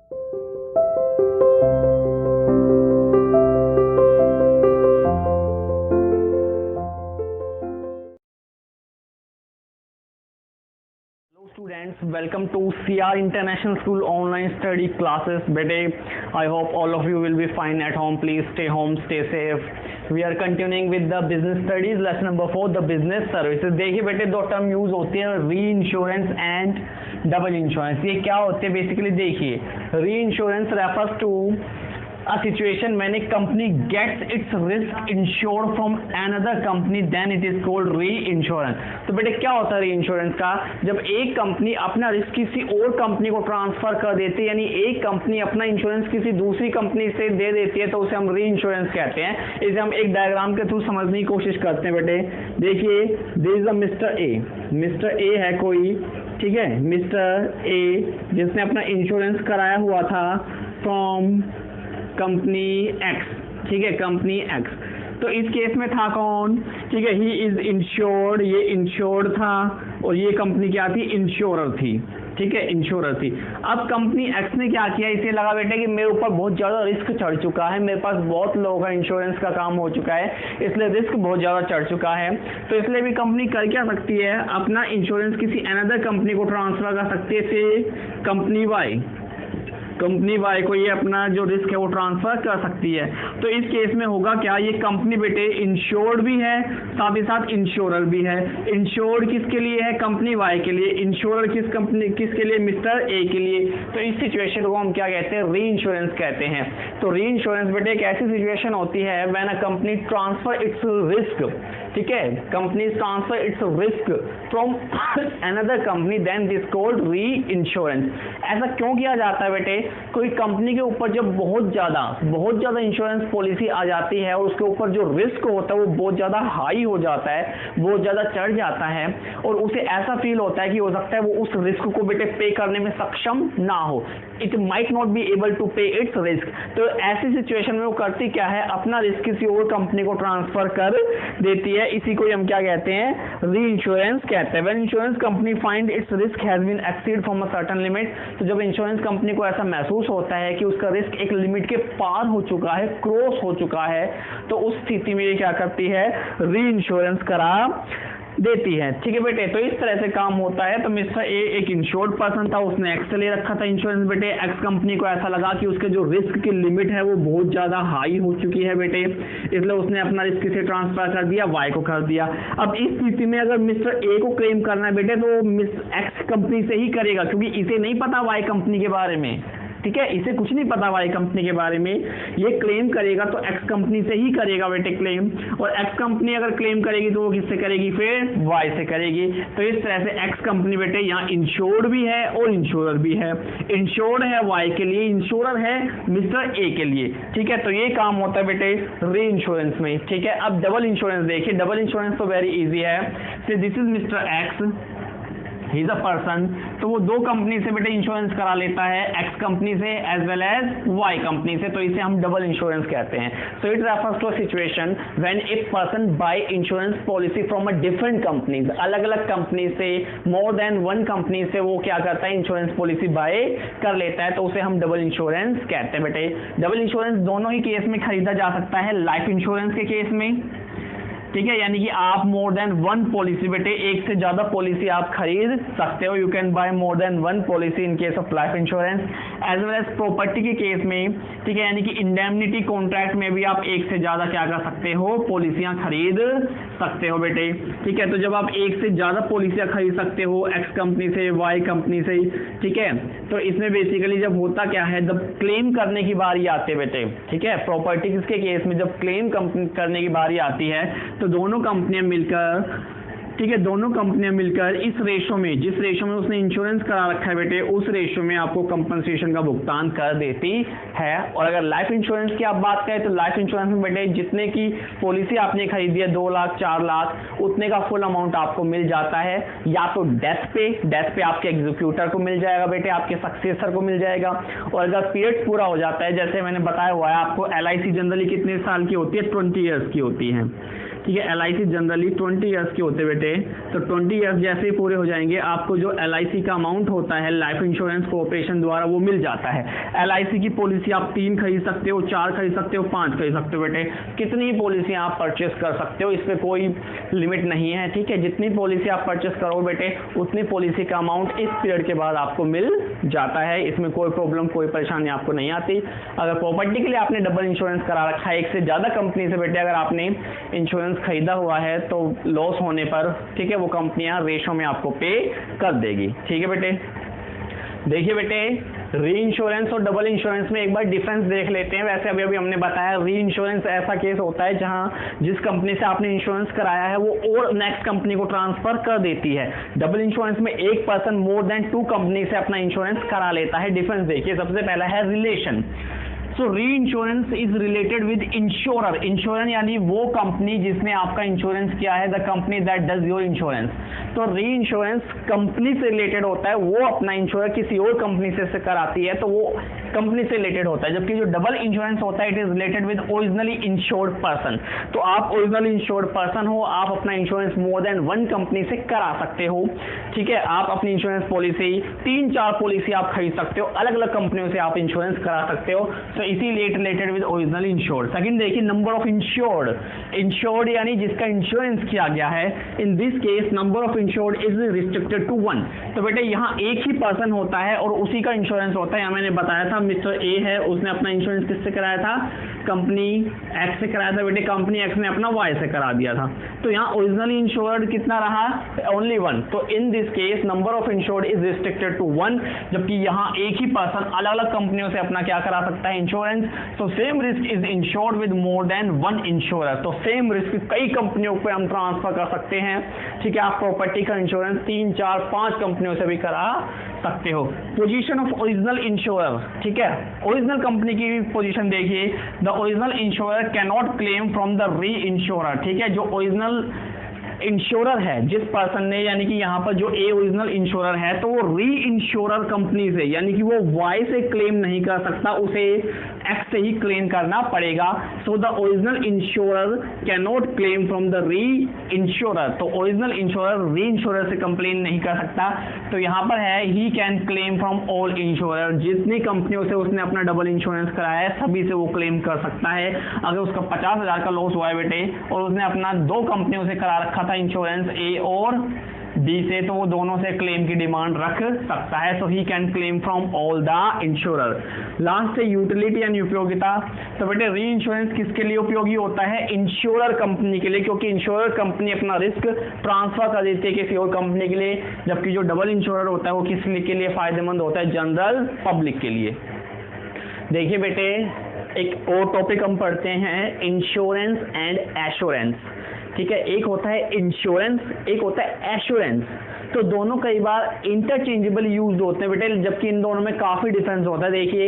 Students, welcome to CR International School online study classes. बेटे, I hope all of you will be fine at home. Please stay home, stay safe. We are continuing with the business studies. Lesson number 4, the business services. देखिए बेटे, दो term use होते हैं, री insurance and double insurance. ये क्या होते हैं बेसिकली? देखिए, reinsurance refers to a situation when a company gets its risk insured from another company, then it is called reinsurance. तो बेटे क्या होता है reinsurance का? जब एक कंपनी अपना रिस्क किसी और कंपनी को ट्रांसफर कर देती है, यानी एक कंपनी अपना इंश्योरेंस किसी दूसरी कंपनी से दे देती है, तो उसे हम reinsurance कहते हैं. इसे हम एक डायग्राम के थ्रू समझने की कोशिश करते हैं बेटे. देखिए, this is a mister A. Mister A है कोई, ठीक है, मिस्टर ए जिसने अपना इंश्योरेंस कराया हुआ था फ्रॉम कंपनी एक्स, ठीक है, कंपनी एक्स. तो इस केस में था कौन? ठीक है, ही इज इंश्योर्ड, ये इंश्योर्ड था और ये कंपनी क्या थी? इंश्योरर थी. ठीक है, इंश्योरर थी. अब कंपनी एक्स ने क्या किया? इसे लगा बेटे कि मेरे ऊपर बहुत ज़्यादा रिस्क चढ़ चुका है, मेरे पास बहुत लोगों का इंश्योरेंस का काम हो चुका है, इसलिए रिस्क बहुत ज़्यादा चढ़ चुका है. तो इसलिए भी कंपनी कर क्या सकती है? अपना इंश्योरेंस किसी अनदर कंपनी को ट्रांसफर कर सकती है, से कंपनी वाई. कंपनी वाई को ये अपना जो रिस्क है वो ट्रांसफर कर सकती है. तो इस केस में होगा क्या? ये कंपनी बेटे इंश्योर्ड भी है, साथ ही साथ इंश्योरर भी है. इंश्योर्ड किसके लिए है? कंपनी वाई के लिए. इंश्योरर किसके लिए? मिस्टर ए के लिए. तो इस सिचुएशन को हम क्या कहते हैं? री इंश्योरेंस कहते हैं. तो री इंश्योरेंस बेटे एक ऐसी सिचुएशन होती है when a company transfer its risk, ठीक है, company transfer its risk from another company, then this called reinsurance. ऐसा क्यों किया जाता है बेटे? कोई कंपनी के ऊपर जब बहुत ज्यादा इंश्योरेंस पॉलिसी आ जाती है और उसके ऊपर जो रिस्क होता है वो बहुत ज्यादा हाई हो जाता है, बहुत ज्यादा चढ़ जाता है, और उसे ऐसा फील होता है कि हो सकता है वो उस रिस्क को बेटे पे करने में सक्षम ना हो. It might not be able to pay its risk. तो ऐसी सिचुएशन में वो करती क्या है? अपना रिस्क किसी और कंपनी को ट्रांसफर कर देती है. इसी को हम क्या कहते हैं? री इंश्योरेंस कहते हैं. When insurance company find its risk has been exceed from a certain limit. तो जब इंश्योरेंस कंपनी को ऐसा महसूस होता है कि उसका रिस्क एक लिमिट के पार हो चुका है, क्रॉस हो चुका है, तो उस स्थिति में ये क्या करती है? री इंश्योरेंस करा देती है. ठीक है बेटे, तो इस तरह से काम होता है. तो मिस्टर ए एक इंश्योर्ड पर्सन था, उसने एक्स से ले रखा था इंश्योरेंस बेटे. एक्स कंपनी को ऐसा लगा कि उसके जो रिस्क की लिमिट है वो बहुत ज्यादा हाई हो चुकी है बेटे, इसलिए उसने अपना रिस्क किसे ट्रांसफर कर दिया? वाई को कर दिया. अब इस स्थिति में अगर मिस्टर ए को क्लेम करना है बेटे, तो मिस एक्स कंपनी से ही करेगा, क्योंकि इसे नहीं पता वाई कंपनी के बारे में. ठीक है, इसे कुछ नहीं पता वाई कंपनी के बारे में. ये क्लेम करेगा तो एक्स कंपनी से ही करेगा बेटे क्लेम, और एक्स कंपनी अगर क्लेम करेगी तो वो किससे करेगी? फिर वाई से करेगी. तो इस तरह से एक्स कंपनी बेटे यहाँ इंश्योर्ड भी है और इंश्योरर भी है. इंश्योर्ड है वाई के लिए, इंश्योरर है मिस्टर ए के लिए. ठीक है, तो ये काम होता है बेटे री इंश्योरेंस में. ठीक है, अब डबल इंश्योरेंस देखिए. डबल इंश्योरेंस तो वेरी इजी है. से this is mister x, he is a person. तो वो दो कंपनी से बेटे इंश्योरेंस करा लेता है, एक्स कंपनी से as well as Y company से. तो इसे हम डबल इंश्योरेंस कहते हैं. So it refers to a situation when a person buy insurance policy from a different companies. अलग अलग कंपनी से, मोर देन वन कंपनी से वो क्या करता है? इंश्योरेंस पॉलिसी बाय कर लेता है, तो उसे हम डबल इंश्योरेंस कहते हैं बेटे. डबल इंश्योरेंस दोनों ही केस में खरीदा जा सकता है. लाइफ इंश्योरेंस के केस में, ठीक है, यानी कि आप मोर देन वन पॉलिसी बेटे, एक से ज्यादा पॉलिसी आप खरीद सकते हो. You can buy more than one policy in case of life insurance. As well as property के केस में, ठीक है, यानी कि इंडेमनिटी कॉन्ट्रैक्ट में भी आप एक से ज्यादा क्या कर सकते हो? पॉलिसियां खरीद सकते हो बेटे. ठीक है, तो जब आप एक से ज्यादा पॉलिसियां खरीद सकते हो एक्स कंपनी से, वाई कंपनी से, ठीक है, तो इसमें बेसिकली जब होता क्या है? जब क्लेम करने की बारी आती है बेटे, ठीक है, प्रॉपर्टीज के केस में जब क्लेम करने की बारी आती है, तो दोनों कंपनियां मिलकर, ठीक है, दोनों कंपनियां मिलकर इस रेशो में, जिस रेशो में उसने इंश्योरेंस करा रखा है बेटे, उस रेशो में आपको कंपनसेशन का भुगतान कर देती है. और अगर लाइफ इंश्योरेंस की आप बात करें तो लाइफ इंश्योरेंस में बेटे जितने की पॉलिसी आपने खरीदी है, 2 लाख 4 लाख, उतने का फुल अमाउंट आपको मिल जाता है. या तो डेथ पे आपके एग्जीक्यूटर को मिल जाएगा बेटे, आपके सक्सेसर को मिल जाएगा. और अगर पीरियड पूरा हो जाता है, जैसे मैंने बताया हुआ है आपको, LIC जनरली कितने साल की होती है? 20 ईयर्स की होती है. ठीक है। LIC जनरली 20 ईयर्स के होते बेटे, तो 20 ईयर्स जैसे ही पूरे हो जाएंगे आपको जो LIC का अमाउंट होता है लाइफ इंश्योरेंस कॉर्पोरेशन द्वारा वो मिल जाता है। LIC की पॉलिसी आप 3 खरीद सकते हो, 4 खरीद सकते हो, 5 खरीद सकते हो बेटे, कितनी पॉलिसी आप परचेस कर सकते हो, इस पर कोई लिमिट नहीं है। ठीक है, जितनी पॉलिसी आप परचेस करो बेटे उतनी पॉलिसी का अमाउंट इस पीरियड के बाद आपको मिल जाता है, इसमें कोई प्रॉब्लम कोई परेशानी आपको नहीं आती। अगर प्रॉपर्टी के लिए आपने डबल इंश्योरेंस करा रखा है एक से ज़्यादा कंपनी से बेटे, अगर आपने इंश्योरेंस खरीदा हुआ है तो लॉस होने पर ठीक है वो कंपनियां रेशो में आपको पे कर देगी। ठीक है बेटे, देखिए बेटे री इंश्योरेंस और डबल इंश्योरेंस में एक बार डिफरेंस देख लेते हैं। वैसे अभी अभी हमने बताया री इंश्योरेंस ऐसा केस होता है जहां जिस कंपनी से आपने इंश्योरेंस कराया है वो और नेक्स्ट कंपनी को ट्रांसफर कर देती है। डबल इंश्योरेंस में एक पर्सन मोर देन 2 कंपनी से अपना इंश्योरेंस करा लेता है। डिफरेंस देखिए, सबसे पहला है रिलेशन। सो री insurance is related with insurer. Insurer यानी वो कंपनी जिसने आपका इंश्योरेंस किया है, the company that does your insurance. तो री इंश्योरेंस कंपनी से रिलेटेड होता है, वो अपना इंश्योरेंस किसी और कंपनी से कराती है तो वो कंपनी से रिलेटेड होता है। जबकि जो डबल इंश्योरेंस होता है it is related with originally insured person. तो आप ओरिजिनली इंश्योर्ड पर्सन हो, आप अपना इंश्योरेंस मोर देन 1 कंपनी से करा सकते हो। ठीक है, आप अपनी इंश्योरेंस पॉलिसी 3-4 पॉलिसी आप खरीद सकते हो, अलग अलग कंपनियों से आप इंश्योरेंस करा सकते हो। तो इसीलिए related with original insured. Second देखिए नंबर ऑफ इंश्योर्ड। इंश्योर्ड यानी जिसका इंश्योरेंस किया गया है, in this case number of insured is restricted to 1। तो बेटे यहाँ एक ही पर्सन होता है और उसी का इंश्योरेंस होता है। यहाँ मैंने बताया था मिस्टर ए है, उसने अपना इंश्योरेंस किससे कराया था, कंपनी एक्स से कराया था बेटे, कंपनी एक्स ने अपना वाई से करा दिया था। तो यहाँ ओरिजिनली इंश्योर्ड कितना रहा, ओनली 1। तो in this case number of insured is restricted to 1, जबकि यहाँ एक ही पर्सन अलग अलग कंपनियों से अपना क्या करा सकता है, इंश्योरेंस। तो same risk is insured with more than 1 insurer. तो सेम रिस्क कई कंपनियों पे हम ट्रांसफर कर सकते हैं। ठीक है, आप प्रॉपर्टी का इंश्योरेंस 3, 4, 5 कंपनियों से भी करा सकते हो। Position of original insurer. ठीक है, ओरिजिनल कंपनी की पोजीशन देखिए, the original insurer can not claim from the री इंश्योरर। ठीक है, जो ओरिजिनल इंश्योरर है जिस पर्सन ने, यानी कि यहाँ पर जो ए ओरिजिनल इंश्योरर है तो वो री इंश्योरर कंपनी से, यानी कि वो वाई से क्लेम नहीं कर सकता, उसे एक्स से ही क्लेम करना पड़ेगा। So the original insurer can not claim from the री इंश्योरर। तो ओरिजिनल इंश्योरर री इंश्योरर से कंप्लेन नहीं कर सकता। तो यहाँ पर है ही can claim from all insurer. जितनी कंपनियों से उसने अपना डबल इंश्योरेंस कराया है सभी से वो क्लेम कर सकता है। अगर उसका 50,000 का लॉस हुआ है बेटे और उसने अपना 2 कंपनियों से करा रखा था इंश्योरेंस, ए और बी से, तो वो दोनों से क्लेम की डिमांड रख सकता है। So he can claim from all the insurer. Last है यूटिलिटी यानी उपयोगिता। तो बेटे री इंश्योरेंस किसके लिए उपयोगी होता है, इंश्योरर कंपनी के लिए, क्योंकि इंश्योरर कंपनी अपना रिस्क ट्रांसफर कर देती है किसी और कंपनी के लिए। जबकि जो डबल इंश्योरर होता है वो किस के लिए फायदेमंद होता है, जनरल पब्लिक के लिए। देखिए बेटे एक और टॉपिक हम पढ़ते हैं, इंश्योरेंस एंड एश्योरेंस। ठीक है, एक होता है इंश्योरेंस, एक होता है एश्योरेंस। तो दोनों कई बार इंटरचेंजेबल यूज होते हैं बेटे, जबकि इन दोनों में काफी डिफरेंस होता है। देखिए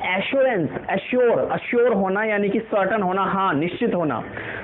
एश्योरेंस, अश्योर होना यानी कि सर्टन होना, हाँ निश्चित होना।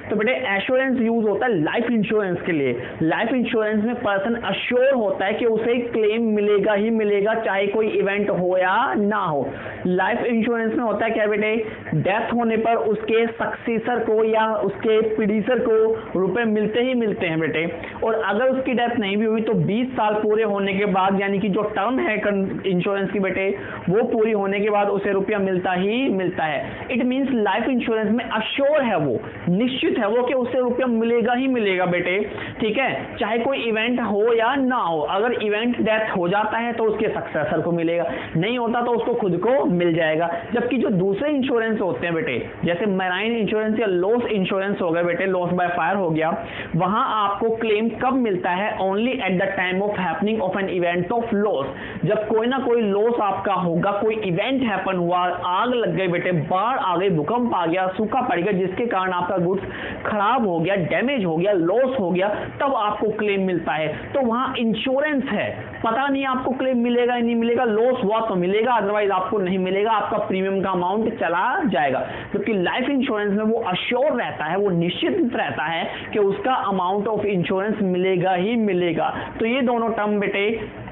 तो बेटे एश्योरेंस यूज होता है लाइफ इंश्योरेंस के लिए। लाइफ इंश्योरेंस में पर्सन अश्योर होता है कि उसे क्लेम मिलेगा ही मिलेगा, चाहे कोई इवेंट हो या ना हो। लाइफ इंश्योरेंस में होता है क्या बेटे, डेथ होने पर उसके सक्सेसर को या उसके पीडिसर को रुपए मिलते ही मिलते हैं बेटे। और अगर उसकी डेथ नहीं भी हुई तो 20 साल पूरे होने के बाद, यानी कि जो टर्म है इंश्योरेंस की बेटे वो पूरी होने के बाद उसे रुपया मिलता ही मिलता है। इट मींस लाइफ इंश्योरेंस में अश्योर है, वो निश्चित है वो कि उससे रुपया मिलेगा ही मिलेगा बेटे। ठीक है, चाहे कोई इवेंट हो या ना हो। अगर इवेंट डेथ हो जाता है तो उसके सक्सेसर को मिलेगा, नहीं होता तो उसको खुद को मिल जाएगा। जबकि जो दूसरे इंश्योरेंस होते हैं बेटे, जैसे मैराइन इंश्योरेंस या लॉस इंश्योरेंस हो गया बेटे, लॉस बाय फायर हो गया, वहां आपको क्लेम कब मिलता है, only at the time of happening of an event of loss. जब कोई ना कोई लॉस आपका होगा, कोई इवेंट हैपन हुआ, आग लग गई बेटे, बाढ़ आ गई, भूकंप आ गया, सूखा पड़ गया, जिसके कारण आपका गुड्स खराब हो गया, डैमेज हो गया, लॉस हो गया, तब आपको क्लेम मिलता है। तो वहां इंश्योरेंस है, पता नहीं आपको क्लेम मिलेगा या नहीं मिलेगा, लॉस हुआ तो मिलेगा, अदरवाइज आपको नहीं मिलेगा, आपका प्रीमियम का अमाउंट चला जाएगा। क्योंकि लाइफ इंश्योरेंस में वो अश्योर रहता है, वो निश्चित रहता है कि उसका अमाउंट ऑफ इंश्योरेंस मिलेगा ही मिलेगा। तो ये दोनों टर्म बेटे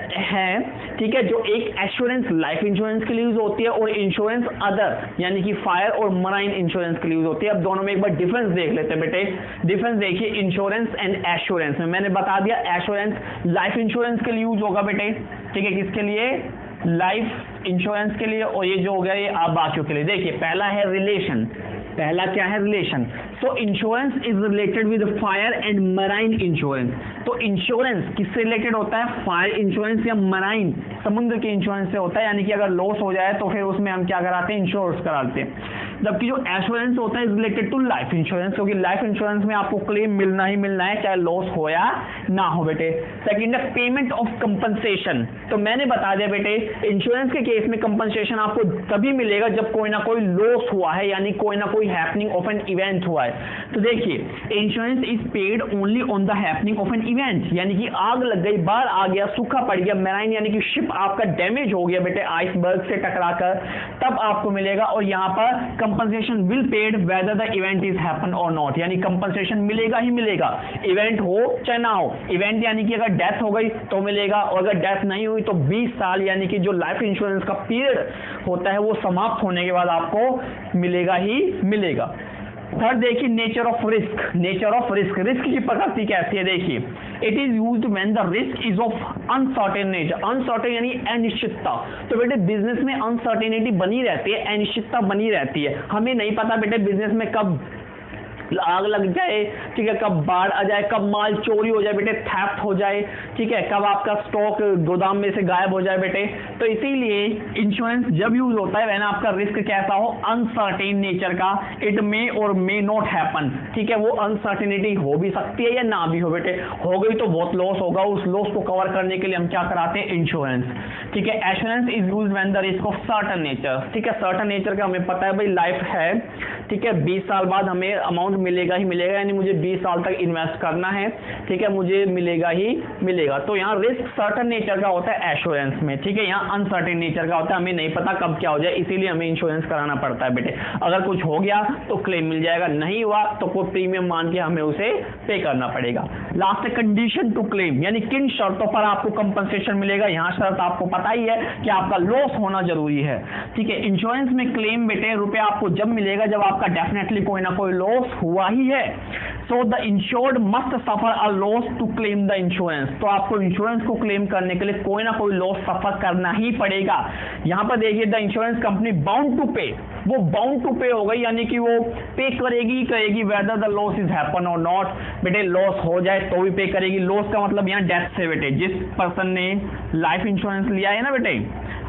है, ठीक है, जो एक एश्योरेंस लाइफ इंश्योरेंस के लिए यूज होती है और इंश्योरेंस अदर यानी कि फायर और मराइन इंश्योरेंस के लिए यूज होती है। अब दोनों में एक बार डिफरेंस देख लेते हैं बेटे। डिफरेंस देखिए इंश्योरेंस एंड एश्योरेंस में। मैंने बता दिया एश्योरेंस लाइफ इंश्योरेंस के लिए यूज होगा बेटे, ठीक है, किसके लिए, लाइफ इंश्योरेंस के लिए, और ये जो हो गया ये आप बाकियों के लिए। देखिए पहला है रिलेशन, पहला क्या है, relation. So insurance is related with fire and marine insurance. तो इंश्योरेंस किससे रिलेटेड होता है, फायर इंश्योरेंस या मराइन समुद्र के इंश्योरेंस से होता है, यानी कि अगर लॉस हो जाए तो फिर उसमें हम क्या कराते हैं, इंश्योरेंस कराते हैं। जबकि जो एश्योरेंस होता है is related to life insurance, क्योंकि लाइफ इंश्योरेंस में आपको क्लेम मिलना ही मिलना है चाहे लॉस हो या ना हो बेटे। सेकंड है पेमेंट ऑफ कंपनसेशन। तो मैंने बता दिया बेटे इंश्योरेंस के केस में कंपनसेशन आपको तभी मिलेगा जब कोई ना कोई लॉस हुआ है, यानी कोई ना कोई हैपनिंग ऑफ एन इवेंट हुआ है। तो देखिए insurance is paid only on the happening of an event, यानी कि आग लग गई, बाढ़ आ गया, सूखा पड़ गया, मैराइन यानी कि शिप आपका डैमेज हो गया बेटे आइसबर्ग से टकराकर, तब आपको मिलेगा। और यहाँ पर compensation will paid whether the event is happen और नॉट, यानी कंपनसेशन मिलेगा ही मिलेगा, इवेंट हो चाहे ना हो। इवेंट यानी कि अगर डेथ हो गई तो मिलेगा, और अगर डेथ नहीं हुई तो 20 साल यानी कि जो लाइफ इंश्योरेंस का पीरियड होता है वो समाप्त होने के बाद आपको मिलेगा ही मिलेगा। थर्ड देखिए nature of risk. Nature of risk, risk की प्रकृति कैसी है देखिए, it is used when the risk is of uncertain nature. Uncertain यानी अनिश्चितता। तो बेटे बिजनेस में अनसर्टेनिटी बनी रहती है, अनिश्चितता बनी रहती है। हमें नहीं पता बेटे बिजनेस में कब आग लग जाए, ठीक है, कब बाढ़ आ जाए, कब माल चोरी हो जाए बेटे, थेफ्ट हो जाए, ठीक है, कब आपका स्टॉक गोदाम में से गायब हो जाए बेटे। तो इसीलिए इंश्योरेंस जब यूज होता है वह आपका रिस्क कैसा हो, अनसर्टेन नेचर का, इट मे और मे नॉट हैपन, ठीक है, वो अनसर्टेनिटी हो भी सकती है या ना भी हो बेटे। हो गई तो बहुत लॉस होगा, उस लॉस को कवर करने के लिए हम क्या कराते हैं, इंश्योरेंस, ठीक है। Assurance is used when the risk of certain nature, ठीक है, सर्टेन नेचर का हमें पता है भाई लाइफ है, ठीक है, 20 साल बाद हमें अमाउंट मिलेगा ही मिलेगा, यानी मुझे 20 साल तक इन्वेस्ट करना है, ठीक है, मुझे मिलेगा ही मिलेगा। तो यहाँ रिस्क सर्टेन नेचर का होता है एश्योरेंस में, ठीक है, यहाँ अनसर्टेन नेचर का होता है, हमें नहीं पता कब क्या हो जाए, इसीलिए हमें इंश्योरेंस कराना पड़ता है बेटे। अगर कुछ हो गया तो क्लेम मिल जाएगा, नहीं हुआ तो कोई प्रीमियम मान के हमें उसे पे करना पड़ेगा। लास्ट है कंडीशन टू क्लेम, यानी किन शर्तों पर आपको कंपनसेशन मिलेगा। यहाँ शर्त आपको पता ही है कि आपका लॉस होना जरूरी है, ठीक है। इंश्योरेंस में क्लेम बेटे रुपए आपको जब मिलेगा जब आपका डेफिनेटली कोई ना कोई लॉस हुआ ही है। So the insured must suffer a loss to claim the insurance. तो आपको इंश्योरेंस को क्लेम करने के लिए कोई ना कोई लॉस सफर करना ही पड़ेगा। यहाँ पर देखिए the insurance company bound to pay, वो बाउंड टू पे हो गई, यानी कि वो पे करेगी whether the loss is happen और नॉट। बेटे लॉस हो जाए तो भी पे करेगी। लॉस का मतलब यहाँ डेथ से बेटे, जिस पर्सन ने लाइफ इंश्योरेंस लिया है ना बेटे,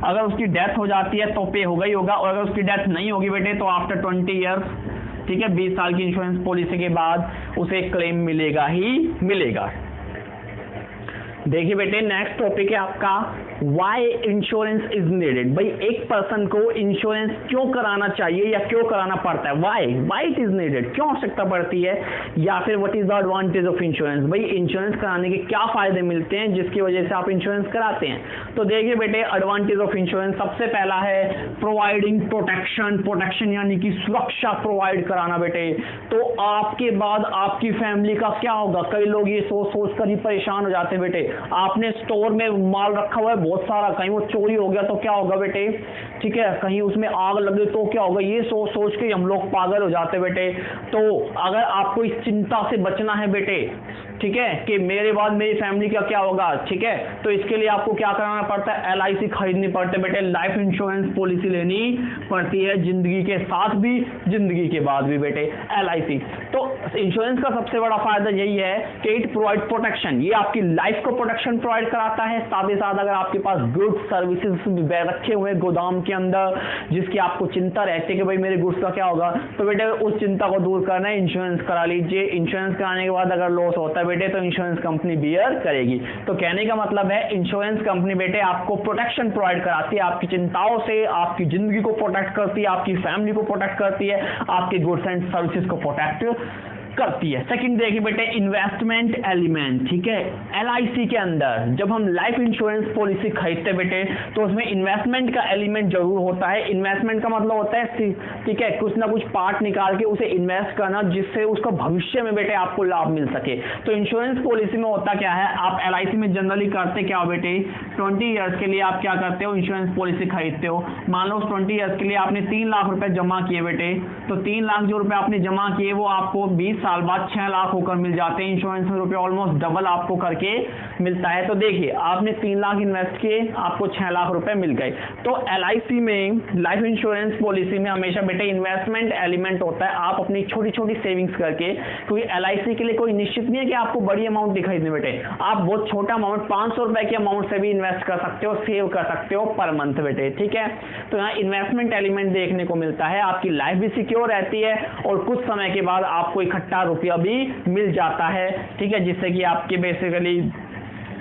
अगर उसकी डेथ हो जाती है तो पे होगा ही होगा, और अगर उसकी डेथ नहीं होगी बेटे तो आफ्टर 20 ईयर्स, ठीक है, 20 साल की इंश्योरेंस पॉलिसी के बाद उसे क्लेम मिलेगा ही मिलेगा। देखिए बेटे नेक्स्ट टॉपिक है आपका वाई इंश्योरेंस इज नीडेड। भाई एक पर्सन को इंश्योरेंस क्यों कराना चाहिए या क्यों कराना पड़ता है, वाई इट इज नीडेड, क्यों आवश्यकता पड़ती है, या फिर what is the advantage of insurance. भाई इंश्योरेंस कराने के क्या फायदे मिलते हैं जिसकी वजह से आप इंश्योरेंस कराते हैं। तो देखिए बेटे एडवांटेज ऑफ इंश्योरेंस, सबसे पहला है प्रोवाइडिंग प्रोटेक्शन। प्रोटेक्शन यानी कि सुरक्षा प्रोवाइड कराना बेटे। तो आपके बाद आपकी फैमिली का क्या होगा, कई लोग ये सोच कर ही परेशान हो जाते हैं बेटे। आपने स्टोर में माल रखा हुआ है बहुत सारा, कहीं वो चोरी हो गया तो क्या होगा बेटे, ठीक है, कहीं उसमें आग लगे तो क्या होगा, ये सोच के हम लोग पागल हो जाते बेटे। तो अगर आपको इस चिंता से बचना है बेटे, ठीक है, कि मेरे बाद मेरी फैमिली का क्या होगा, ठीक है, तो इसके लिए आपको क्या कराना पड़ता है, LIC खरीदनी पड़ती है बेटे, लाइफ इंश्योरेंस पॉलिसी लेनी पड़ती है, जिंदगी के साथ भी जिंदगी के बाद भी बेटे LIC। तो इंश्योरेंस का सबसे बड़ा फायदा यही है कि इट प्रोवाइड प्रोटेक्शन, ये आपकी लाइफ को प्रोटेक्शन प्रोवाइड कराता है। साथ ही साथ अगर आपके पास गुड्स सर्विसेज रखे हुए गोदाम के अंदर जिसकी आपको चिंता रहती है कि भाई मेरे गुड्स का क्या होगा, तो बेटे उस चिंता को दूर करना है, इंश्योरेंस करा लीजिए। इंश्योरेंस कराने के बाद अगर लॉस होता है बेटे तो इंश्योरेंस कंपनी बियर करेगी। तो कहने का मतलब है इंश्योरेंस कंपनी बेटे आपको प्रोटेक्शन प्रोवाइड कराती है, आपकी चिंताओं से आपकी जिंदगी को प्रोटेक्ट करती है, आपकी फैमिली को प्रोटेक्ट करती है, आपके गुड्स एंड सर्विसेज को प्रोटेक्ट करती है। सेकंड देखिए बेटे इन्वेस्टमेंट एलिमेंट, ठीक है, एलआईसी के अंदर जब हम लाइफ इंश्योरेंस पॉलिसी खरीदते बेटे तो उसमें इन्वेस्टमेंट का एलिमेंट जरूर होता है। इन्वेस्टमेंट का मतलब होता है, ठीक है, कुछ ना कुछ पार्ट निकाल के उसे इन्वेस्ट करना जिससे उसका भविष्य में बेटे आपको लाभ मिल सके। तो इंश्योरेंस पॉलिसी में होता क्या है, आप एलआईसी में जनरली करते क्या हो बेटे, 20 ईयर्स के लिए आप क्या करते हो, इंश्योरेंस पॉलिसी खरीदते हो। मान लो 20 ईयर्स के लिए आपने 3 लाख रुपए जमा किए बेटे, तो 3 लाख जो रुपए आपने जमा किए वो आपको 20 साल बाद 6 लाख होकर मिल जाते हैं। इंश्योरेंस में रुपए ऑलमोस्ट डबल आपको करके मिलता है। तो देखिए आपने 3 लाख इन्वेस्ट किए, आपको 6 लाख रुपए मिल गए। तो एलआईसी में, लाइफ इंश्योरेंस पॉलिसी में हमेशा बेटे इन्वेस्टमेंट एलिमेंट होता है। आप अपनी छोटी छोटी सेविंग्स करके, क्योंकि एलआईसी के लिए कोई निश्चित नहीं है कि आपको बड़ी अमाउंट दिखाई दे बेटे, आप बहुत छोटा अमाउंट 500 रुपए की अमाउंट से भी इन्वेस्ट कर सकते हो, सेव कर सकते हो पर मंथ बेटे, ठीक है। तो यहाँ इन्वेस्टमेंट एलिमेंट देखने को मिलता है, आपकी लाइफ भी सिक्योर रहती है और कुछ समय के बाद आपको इकट्ठा रुपया भी मिल जाता है, ठीक है, जिससे कि आपके बेसिकली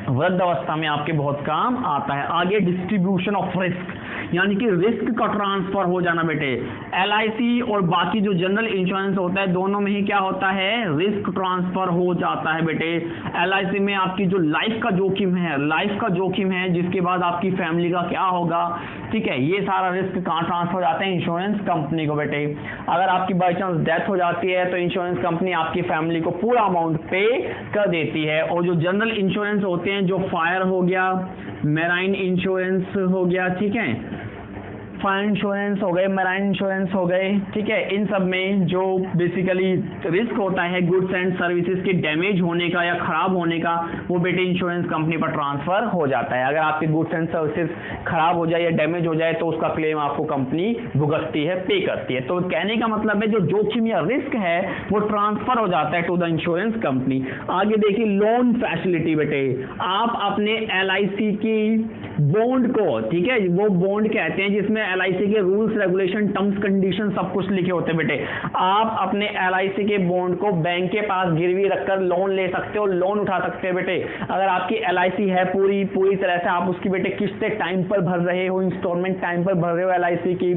वृद्धावस्था में आपके बहुत काम आता है। आगे डिस्ट्रीब्यूशन ऑफ रिस्क, यानी कि रिस्क का ट्रांसफर हो जाना बेटे। एलआईसी और बाकी जो जनरल इंश्योरेंस होता है दोनों में ही क्या होता है, रिस्क ट्रांसफर हो जाता है बेटे। एलआईसी में आपकी जो लाइफ का जोखिम है जिसके बाद आपकी फैमिली का क्या होगा, ठीक है, ये सारा रिस्क कहाँ ट्रांसफर हो जाता है, इंश्योरेंस कंपनी को बेटे। अगर आपकी बाई चांस डेथ हो जाती है तो इंश्योरेंस कंपनी आपकी फैमिली को पूरा अमाउंट पे कर देती है। और जो जनरल इंश्योरेंस होते हैं, जो फायर हो गया, मैराइन इंश्योरेंस हो गया, ठीक है, फायर इंश्योरेंस हो गए, मैराइन इंश्योरेंस हो गए, ठीक है, इन सब में जो बेसिकली रिस्क होता है गुड्स एंड सर्विसेज के डैमेज होने का या खराब होने का, वो बेटे इंश्योरेंस कंपनी पर ट्रांसफर हो जाता है। अगर आपके गुड्स एंड सर्विसेज खराब हो जाए या डैमेज हो जाए तो उसका क्लेम आपको कंपनी भुगतती है, पे करती है। तो कहने का मतलब है जो जोखिम या रिस्क है वो ट्रांसफर हो जाता है टू द इंश्योरेंस कंपनी। आगे देखिए लोन फैसिलिटी बेटे, आप अपने एलआईसी की बॉन्ड को, ठीक है, वो बॉन्ड कहते हैं जिसमें एलआईसी के रूल्स रेगुलेशन टर्म्स कंडीशन सब कुछ लिखे होते हैं बेटे। आप अपने एलआईसी के बॉन्ड को बैंक के पास गिरवी रखकर लोन ले सकते हो, लोन उठा सकते हैं बेटे। अगर आपकी एलआईसी है पूरी तरह से आप उसकी बेटे किस्तें टाइम पर भर रहे हो, इंस्टॉलमेंट टाइम पर भर रहे हो एलआईसी की,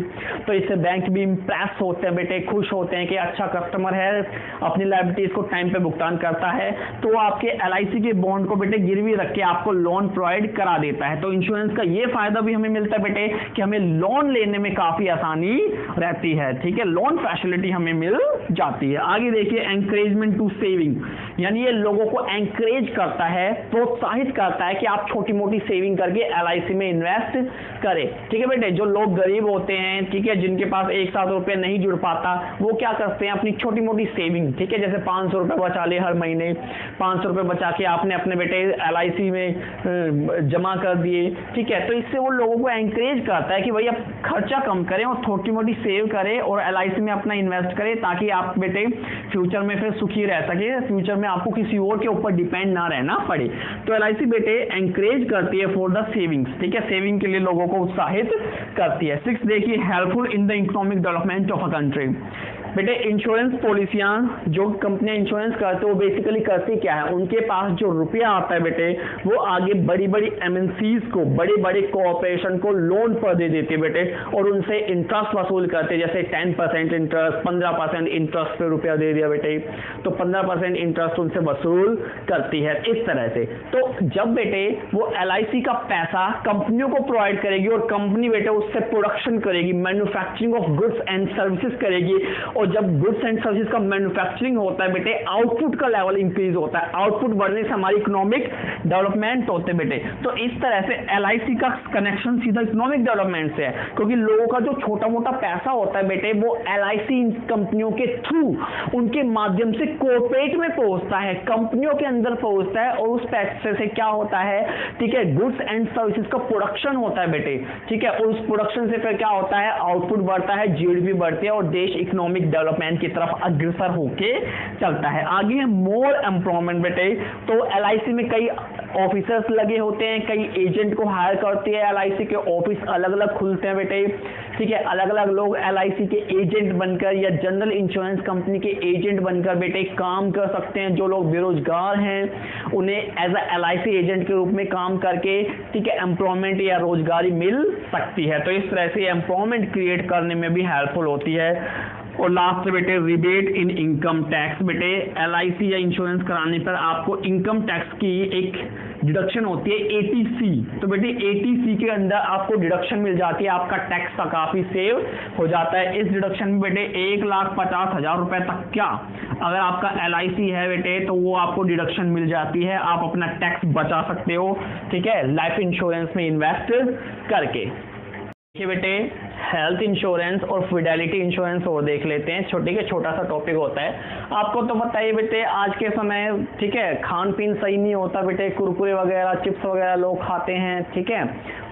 तो इससे बैंक भी इंप्रेस होते हैं बेटे, खुश होते हैं कि अच्छा कस्टमर है, अपनी लायबिलिटीज को टाइम पे भुगतान करता है, तो आपके एलआईसी के बॉन्ड को बेटे गिरवी रख के आपको लोन प्रोवाइड करा देता है। तो इंश्योरेंस का ये फायदा भी हमें मिलता है बेटे कि हमें लोन लेने में काफी आसानी रहती है, ठीक है, लोन फैसिलिटी हमें मिल जाती है। आगे देखिए एंकरेजमेंट टू सेविंग, यानी ये लोगों को एंकरेज करता है, प्रोत्साहित करता है कि आप छोटी मोटी सेविंग करके एलआईसी में इन्वेस्ट करें, ठीक है बेटे। जो लोग गरीब होते हैं, ठीक है, जिनके पास एक साथ रुपए नहीं जुड़ पाता, वो क्या करते हैं, अपनी छोटी मोटी सेविंग, ठीक है, जैसे 500 रुपए बचा ले हर महीने, 500 रुपए बचा के आपने अपने बेटे एलआईसी में जमा कर दिए, ठीक है, तो इससे वो लोगों को एंकरेज करता है कि भाई आप खर्चा कम करें और छोटी मोटी सेव करें और एलआईसी में अपना इन्वेस्ट करें, ताकि आप बेटे फ्यूचर में फिर सुखी रह सके, फ्यूचर में आपको किसी और के ऊपर डिपेंड ना रहना पड़े। तो एलआईसी बेटे एंकरेज करती है फॉर द सेविंग्स, ठीक है, सेविंग के लिए लोगों को उत्साहित करती है। 6 देखिए helpful in the economic development of a country. बेटे इंश्योरेंस पॉलिसियां जो कंपनियां इंश्योरेंस करते हैं वो बेसिकली करती क्या है, उनके पास जो रुपया आता है बेटे वो आगे बड़ी बड़ी एमएनसीज को, बड़े बड़े कॉर्पोरेशन को लोन पर दे देती है बेटे, और उनसे इंटरेस्ट वसूल करते हैं, जैसे 10% इंटरेस्ट, 15% इंटरेस्ट पे रुपया दे दिया बेटे, तो 15% इंटरेस्ट उनसे वसूल करती है इस तरह से। तो जब बेटे वो एलआईसी का पैसा कंपनियों को प्रोवाइड करेगी और कंपनी बेटे उससे प्रोडक्शन करेगी, manufacturing of goods and services करेगी, और जब गुड्स एंड सर्विसेज का मैन्युफैक्चरिंग होता है बेटे आउटपुट का लेवल इंक्रीज होता है, आउटपुट बढ़ने से हमारी इकोनॉमिक डेवलपमेंट होते हैं बेटे। तो इस तरह से एलआईसी का कनेक्शन सीधा इकोनॉमिक डेवलपमेंट से है, क्योंकि लोगों का जो छोटा मोटा पैसा होता है बेटे वो एलआईसी कंपनियों के थ्रू, उनके माध्यम से कॉर्पोरेट में पहुंचता है, कंपनियों के अंदर पहुंचता है, और उस पैसे से क्या होता है, ठीक है, गुड्स एंड सर्विसेज का प्रोडक्शन होता है बेटे, ठीक है, और उस प्रोडक्शन से फिर क्या होता है, आउटपुट बढ़ता है, जीडीपी बढ़ती है और देश इकोनॉमिक डेवलपमेंट की तरफ अग्रसर होके चलता है। आगे है मोर एम्प्लॉयमेंट बेटे, तो एलआईसी में कई ऑफिसर्स लगे होते हैं, कई एजेंट को हायर करती है एलआईसी के, ऑफिस अलग अलग खुलते हैं बेटे, ठीक है, अलग अलग लोग एलआईसी के एजेंट बनकर या जनरल इंश्योरेंस कंपनी के एजेंट बनकर बेटे काम कर सकते हैं। जो लोग बेरोजगार हैं उन्हें एज अ एलआईसी एजेंट के रूप में काम करके, ठीक है, एम्प्लॉयमेंट या रोजगारी मिल सकती है। तो इस तरह से एम्प्लॉयमेंट क्रिएट करने में भी हेल्पफुल होती है। और लास्ट बेटे रिबेट इन इनकम टैक्स। बेटे LIC या इंश्योरेंस कराने पर आपको इनकम टैक्स की एक डिडक्शन होती है ATC। तो बेटे ATC के अंदर आपको डिडक्शन मिल जाती है, आपका टैक्स का काफी सेव हो जाता है। इस डिडक्शन में बेटे 1,50,000 रुपए तक क्या अगर आपका LIC है बेटे तो वो आपको डिडक्शन मिल जाती है, आप अपना टैक्स बचा सकते हो, ठीक है, लाइफ इंश्योरेंस में इन्वेस्ट करके। देखिए बेटे हेल्थ इंश्योरेंस और फिडेलिटी इंश्योरेंस और देख लेते हैं, छोटा सा टॉपिक होता है। आपको तो पता ही बेटे आज के समय, ठीक है, खान पीन सही नहीं होता बेटे, कुरकुरे वगैरह चिप्स वगैरह लोग खाते हैं, ठीक है,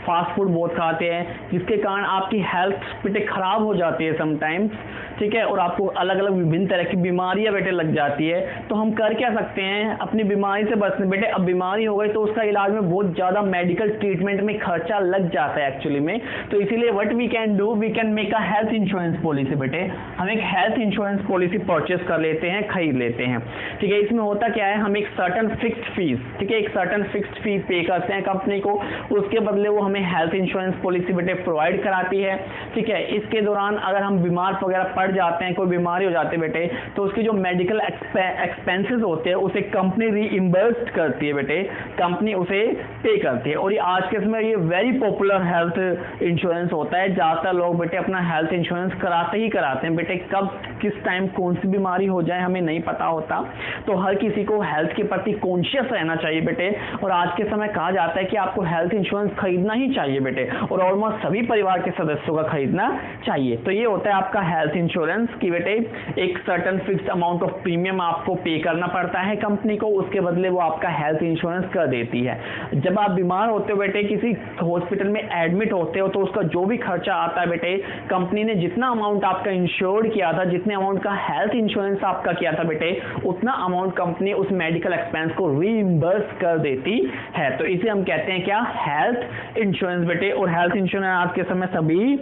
फास्ट फूड बहुत खाते हैं, जिसके कारण आपकी हेल्थ बेटे खराब हो जाती है समटाइम्स, ठीक है, और आपको अलग अलग विभिन्न तरह की बीमारियां बेटे लग जाती है। तो हम कर क्या सकते हैं अपनी बीमारी से बचने? बेटे अब बीमारी हो गई तो उसका इलाज में बहुत ज़्यादा मेडिकल ट्रीटमेंट में खर्चा लग जाता है एक्चुअली में। तो इसीलिए what we can do, we can make a health insurance policy. बेटे हम एक हेल्थ इंश्योरेंस पॉलिसी परचेस कर लेते हैं, खरीद लेते हैं, ठीक है। इसमें होता क्या है, हम एक सर्टन फिक्स्ड फीस, ठीक है, एक सर्टन फिक्स्ड फी पे करते हैं कंपनी को, उसके बदले वो हमें हेल्थ इंश्योरेंस पॉलिसी बेटे प्रोवाइड कराती है, ठीक है। इसके दौरान अगर हम बीमार वगैरह पड़ जाते हैं, कोई बीमारी हो जाती है बेटे, तो उसकी जो मेडिकल एक्सपेंसेस होते हैं उसे कंपनी रीइंबर्स करती है बेटे, कंपनी उसे पे करती है। और ये आज के समय ये वेरी पॉपुलर हेल्थ इंश्योरेंस होता है। ज्यादातर लोग बेटे अपना हेल्थ इंश्योरेंस कराते ही कराते हैं बेटे, कब किस टाइम कौन सी बीमारी हो जाए हमें नहीं पता होता। तो हर किसी को हेल्थ के प्रति कॉन्शियस रहना चाहिए बेटे, और आज के समय कहा जाता है कि आपको हेल्थ इंश्योरेंस खरीदना ही चाहिए बेटे, और ऑलमोस्ट सभी परिवार के सदस्यों का खरीदना चाहिए। तो ये होता है आपका हेल्थ इंश्योरेंस कि बेटे एक certain fixed amount of premium आपको पे करना पड़ता है कंपनी को, उसके बदले वो आपका हेल्थ इंश्योरेंस कर देती है। जब आप बीमार होते हो बेटे, किसी हॉस्पिटल में एडमिट होते हो, तो उसका जो भी खर्चा आता है बेटे, कंपनी ने जितना अमाउंट आपका इंश्योर्ड किया था, जितने अमाउंट का हेल्थ इंश्योरेंस आपका किया था बेटे, उतना अमाउंट कंपनी उस मेडिकल एक्सपेंस को रीइंबर्स कर देती है। तो इसे हम कहते हैं क्या, हेल्थ इंश्योरेंस बेटे। और हेल्थ इंश्योरेंस आज के समय सभी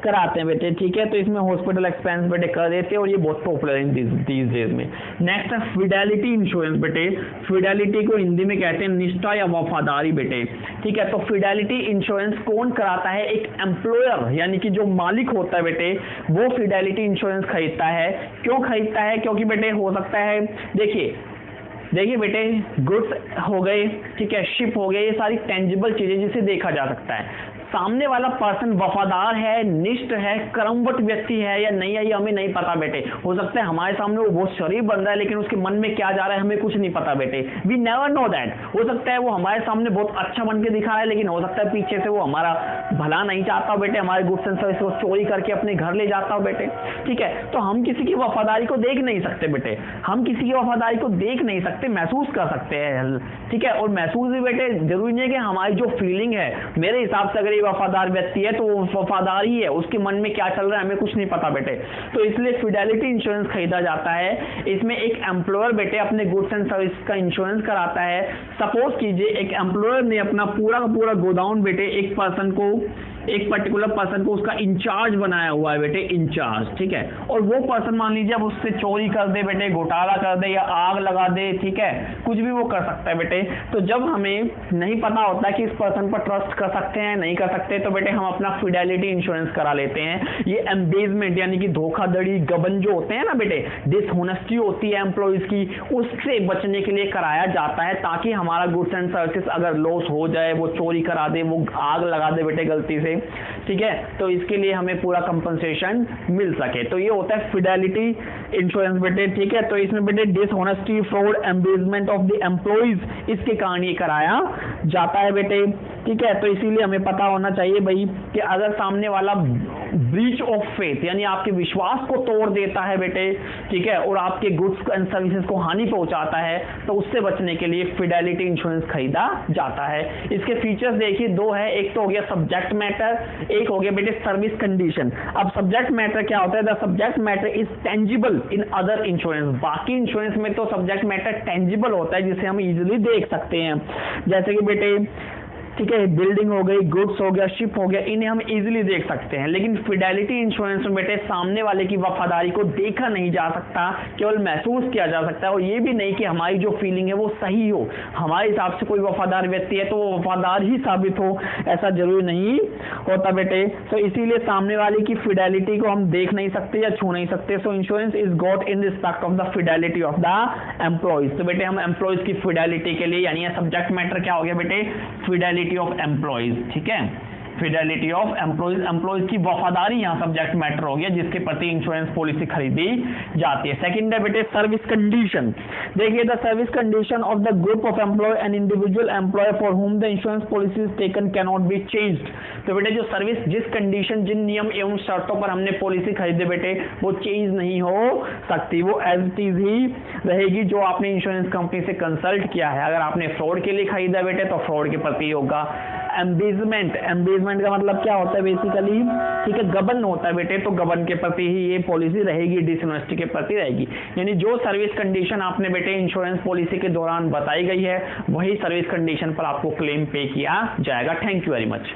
कराते हैं बेटे, ठीक है। तो इसमें हॉस्पिटल एक्सपेंस बेटे कर देते हैं, और ये बहुत पॉपुलर है दीज डेज में। नेक्स्ट है फिडेलिटी इंश्योरेंस बेटे। फिडेलिटी को हिंदी में कहते हैं निष्ठा या वफादारी बेटे, ठीक है। तो फिडेलिटी इंश्योरेंस कौन कराता है? एक एम्प्लॉयर, यानी कि जो मालिक होता है बेटे, वो फिडेलिटी इंश्योरेंस खरीदता है। क्यों खरीदता है? क्योंकि बेटे हो सकता है, देखिए बेटे, गुड्स हो गए, ठीक है, शिप हो गए, ये सारी टेंजिबल चीजें जिसे देखा जा सकता है। सामने वाला पर्सन वफादार है, निष्ठ है, कर्मवत व्यक्ति है या नहीं है, ये हमें नहीं पता बेटे। हो सकता है हमारे सामने वो बहुत शरीफ बन रहा है, लेकिन उसके मन में क्या जा रहा है हमें कुछ नहीं पता बेटे। We never know that. हो सकता है वो हमारे सामने बहुत अच्छा बन के दिखा रहा है, लेकिन हो सकता है पीछे से वो हमारा भला नहीं चाहता बेटे, हमारे गुड्स एंड सर्विस को चोरी करके अपने घर ले जाता हो बेटे, ठीक है। तो हम किसी की वफादारी को देख नहीं सकते बेटे, हम किसी की वफादारी को देख नहीं सकते, महसूस कर सकते हैं, ठीक है। और महसूस भी बेटे जरूरी नहीं है कि हमारी जो फीलिंग है, मेरे हिसाब से अगर वफादार व्यक्ति है तो वो वफादार ही है, उसके मन में क्या चल रहा है हमें कुछ नहीं पता बेटे। तो इसलिए फिडेलिटी इंश्योरेंस खरीदा जाता है। इसमें एक एम्प्लॉयर बेटे अपने गुड्स एंड सर्विस का इंश्योरेंस कराता है। सपोज कीजिए एक एम्प्लॉयर ने अपना पूरा का पूरा गोडाउन बेटे एक पर्सन को, एक पर्टिकुलर पर्सन को उसका इंचार्ज बनाया हुआ है बेटे, इंचार्ज, ठीक है। और वो पर्सन मान लीजिए अब उससे चोरी कर दे बेटे, घोटाला कर दे या आग लगा दे, ठीक है, कुछ भी वो कर सकता है बेटे। तो जब हमें नहीं पता होता कि इस पर्सन पर ट्रस्ट कर सकते हैं नहीं कर सकते, तो बेटे हम अपना फिडेलिटी इंश्योरेंस करा लेते हैं। ये एम्बेजमेंट यानी कि धोखाधड़ी, गबन जो होते हैं ना बेटे, डिसहोनेस्टी होती है एम्प्लॉइज की, उससे बचने के लिए कराया जाता है, ताकि हमारा गुड्स एंड सर्विसेज अगर लॉस हो जाए, वो चोरी करा दे, वो आग लगा दे बेटे गलती से, ठीक है, तो इसके लिए हमें पूरा कंपनसेशन मिल सके। तो ये होता है फिडेलिटी इंश्योरेंस बेटे, ठीक है। तो इसमें बेटे डिसहोनेस्टी, फ्रॉड, एम्बेजमेंट ऑफ द एम्प्लॉइज, इसके कारण ये कराया जाता है बेटे, ठीक है। तो इसीलिए हमें पता होना चाहिए भाई कि अगर सामने वाला ब्रीच ऑफ फेथ यानी आपके विश्वास को तोड़ देता है बेटे, ठीक है, और आपके गुड्स एंड सर्विसेज को हानि पहुंचाता है, तो उससे बचने के लिए फिडेलिटी इंश्योरेंस खरीदा जाता है। इसके फीचर्स देखिए दो है, एक तो हो गया सब्जेक्ट मैटर, एक हो गया बेटे सर्विस कंडीशन। अब सब्जेक्ट मैटर क्या होता है? The subject matter is tangible in other insurance. बाकी इंश्योरेंस में तो सब्जेक्ट मैटर टेंजिबल होता है, जिसे हम इजीली देख सकते हैं, जैसे कि बेटे, ठीक है, बिल्डिंग हो गई, गुड्स हो गया, शिप हो गया, इन्हें हम इजीली देख सकते हैं। लेकिन फिडेलिटी इंश्योरेंस में बेटे सामने वाले की वफादारी को देखा नहीं जा सकता, केवल महसूस किया जा सकता है, और ये भी नहीं कि हमारी जो फीलिंग है वो सही हो। हमारे हिसाब से कोई वफादार व्यक्ति है तो वो वफादार ही साबित हो, ऐसा जरूरी नहीं होता बेटे। तो इसीलिए सामने वाले की फिडेलिटी को हम देख नहीं सकते या छू नहीं सकते। सो insurance is got in respect of the Fidelity of the employees. तो बेटे हम एम्प्लॉइज की फिडेलिटी के लिए, यानी सब्जेक्ट मैटर क्या हो गया बेटे, फिडेलिटी ऑफ एम्प्लॉइज। ठीक है, फिडेलिटी ऑफ एम्प्लॉइज, एम्प्लॉइज की वफादारी यहाँ सब्जेक्ट मैटर हो गया जिसके प्रति इंश्योरेंस पॉलिसी खरीदी जाती है। सेकंड है बेटे सर्विस कंडीशन। देखिए the service condition of the group of employ and individual employ for whom the insurance policy is taken can not be changed. तो बेटे जो सर्विस, जिस कंडीशन, जिन नियम एवं शर्तों पर हमने पॉलिसी खरीदे बेटे, वो चेंज नहीं हो सकती, वो एज इट इज ही रहेगी जो आपने इंश्योरेंस कंपनी से कंसल्ट किया है। अगर आपने फ्रॉड के लिए खरीदा बेटे तो फ्रॉड के प्रति होगा। एम्बेजमेंट, एम्बेजमेंट का मतलब क्या होता है बेसिकली, ठीक है, गबन होता है बेटे, तो गबन के प्रति ही ये पॉलिसी रहेगी, डिसऑनेस्टी के प्रति रहेगी। यानी जो सर्विस कंडीशन आपने बेटे इंश्योरेंस पॉलिसी के दौरान बताई गई है वही सर्विस कंडीशन पर आपको क्लेम पे किया जाएगा। Thank you very much.